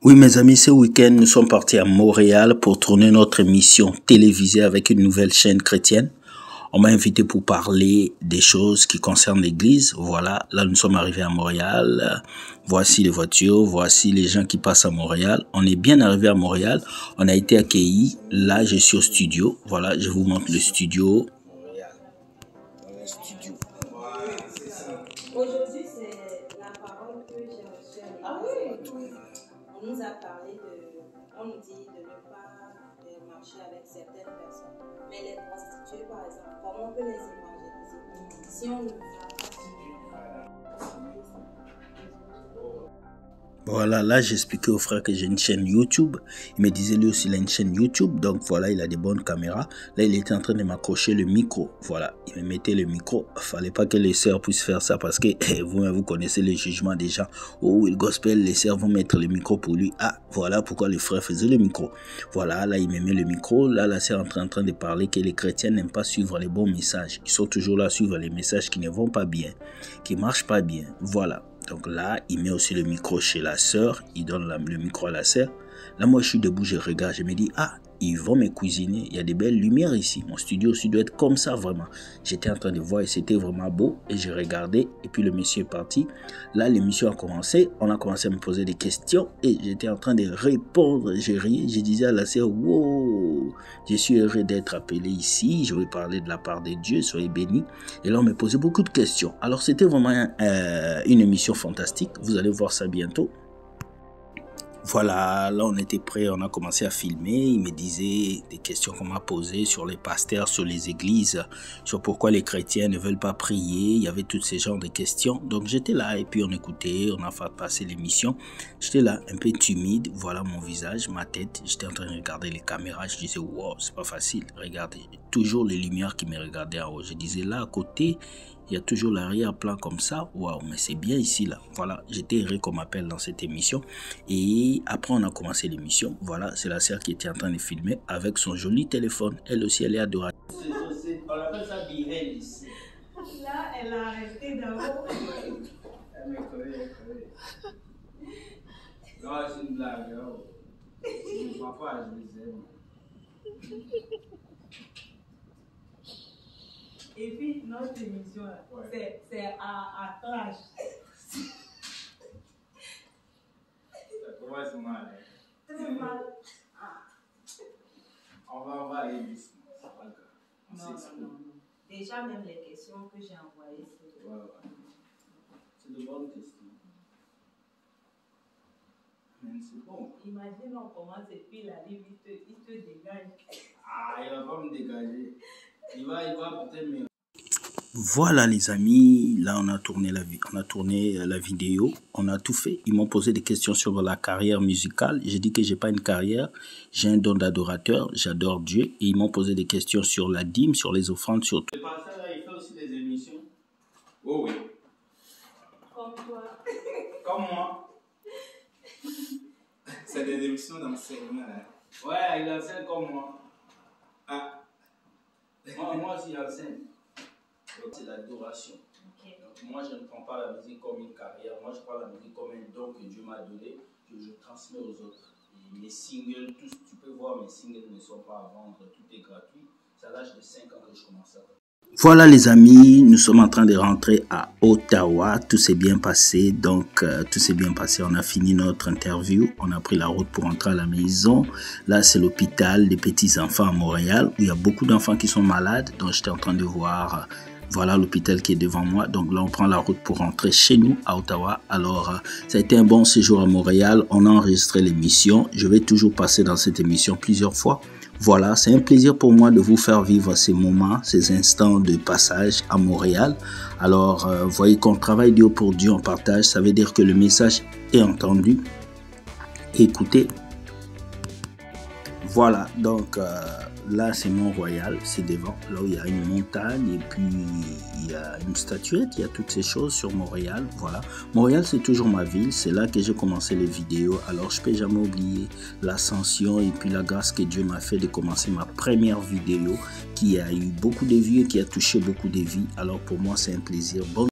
Oui, mes amis, ce week-end, nous sommes partis à Montréal pour tourner notre émission télévisée avec une nouvelle chaîne chrétienne. On m'a invité pour parler des choses qui concernent l'église. Voilà, là, nous sommes arrivés à Montréal. Voici les voitures, voici les gens qui passent à Montréal. On est bien arrivé à Montréal. On a été accueillis. Là, je suis au studio. Voilà, je vous montre le studio. Aujourd'hui, c'est la parole que j'ai reçue. Ah oui. On nous a parlé on nous dit de ne pas marcher avec certaines personnes. Mais les prostituées, par exemple, comment on peut les évangéliser si on ne va pas. Voilà, là j'expliquais au frère que j'ai une chaîne YouTube. Il me disait lui aussi il a une chaîne YouTube. Donc voilà, il a des bonnes caméras. Là il était en train de m'accrocher le micro. Voilà, il me mettait le micro. Fallait pas que les sœurs puissent faire ça parce que vous connaissez les jugements des gens. Oh, le gospel, les sœurs vont mettre le micro pour lui. Ah, voilà pourquoi les frères faisaient le micro. Voilà, là il me met le micro. Là la sœur est en train de parler que les chrétiens n'aiment pas suivre les bons messages. Ils sont toujours là à suivre les messages qui ne vont pas bien, qui marchent pas bien. Voilà. Donc là, il met aussi le micro chez la sœur. Il donne le micro à la sœur. Là, moi, je suis debout, je regarde. Je me dis, ah, ils vont me cuisiner. Il y a des belles lumières ici. Mon studio aussi doit être comme ça, vraiment. J'étais en train de voir et c'était vraiment beau. Et j'ai regardé. Et puis, le monsieur est parti. Là, l'émission a commencé. On a commencé à me poser des questions. Et j'étais en train de répondre. J'ai ri. Je disais à la sœur, wow, je suis heureux d'être appelé ici. Je vais parler de la part de Dieu. Soyez bénis. Et là, on me posait beaucoup de questions. Alors, c'était vraiment une émission fantastique. Vous allez voir ça bientôt. Voilà, là on était prêts, on a commencé à filmer. Il me disait des questions qu'on m'a posées sur les pasteurs, sur les églises, sur pourquoi les chrétiens ne veulent pas prier. Il y avait tous ces genres de questions. Donc j'étais là et puis on écoutait, on a fait passer l'émission. J'étais là un peu timide, voilà mon visage, ma tête. J'étais en train de regarder les caméras. Je disais, wow, c'est pas facile. Regardez, toujours les lumières qui me regardaient en haut. Je disais là à côté, il y a toujours l'arrière-plan comme ça. Waouh, mais c'est bien ici, là. Voilà, j'étais heureux qu'on m'appelle dans cette émission. Et après, on a commencé l'émission. Voilà, c'est la sœur qui était en train de filmer avec son joli téléphone. Elle aussi, elle est adorable. On appelle ça behind ici. Là, elle a arrêté d'abord. Elle me connaît. Non, c'est une blague. Parfois, je les aime. Et puis, notre émission, ouais, c'est à clash. Ça commence mal. Très mal. Ah. On va aller doucement. Non. Déjà, même les questions que j'ai envoyées, c'est de bonnes questions. Mais c'est bon. Imagine, on commence et puis la livre, il te dégage. Ah, il va pas me dégager. Il va peut-être me... Voilà les amis, là on a tourné la vidéo, on a tout fait. Ils m'ont posé des questions sur la carrière musicale. J'ai dit que j'ai pas une carrière, j'ai un don d'adorateur, j'adore Dieu. Et ils m'ont posé des questions sur la dîme, sur les offrandes, sur tout. Le pasteur là, il fait aussi des émissions. Oh oui. Comme toi. Comme moi. C'est des émissions d'enseignement. Hein. Ouais, il enseigne comme moi. Ah. Moi aussi j'enseigne. C'est l'adoration. Okay. Moi, je ne prends pas la musique comme une carrière. Moi, je prends la musique comme un don que Dieu m'a donné, que je transmets aux autres. Et mes singles, tu peux voir, mes singles ne sont pas à vendre. Tout est gratuit. C'est à l'âge de 5 ans que je commence à... Voilà les amis, nous sommes en train de rentrer à Ottawa. Tout s'est bien passé. Donc, tout s'est bien passé. On a fini notre interview. On a pris la route pour rentrer à la maison. Là, c'est l'hôpital des petits-enfants à Montréal où il y a beaucoup d'enfants qui sont malades. Donc, j'étais en train de voir... Voilà l'hôpital qui est devant moi. Donc là, on prend la route pour rentrer chez nous à Ottawa. Alors, ça a été un bon séjour à Montréal. On a enregistré l'émission. Je vais toujours passer dans cette émission plusieurs fois. Voilà, c'est un plaisir pour moi de vous faire vivre ces moments, ces instants de passage à Montréal. Alors, voyez qu'on travaille Dieu pour Dieu, on partage. Ça veut dire que le message est entendu. Écoutez. Voilà, donc... là, c'est Mont-Royal, c'est devant, là où il y a une montagne et puis il y a une statuette, il y a toutes ces choses sur Montréal, voilà. Montréal, c'est toujours ma ville, c'est là que j'ai commencé les vidéos, alors je ne peux jamais oublier l'ascension et puis la grâce que Dieu m'a fait de commencer ma première vidéo qui a eu beaucoup de vues et qui a touché beaucoup de vies, alors pour moi, c'est un plaisir. Bon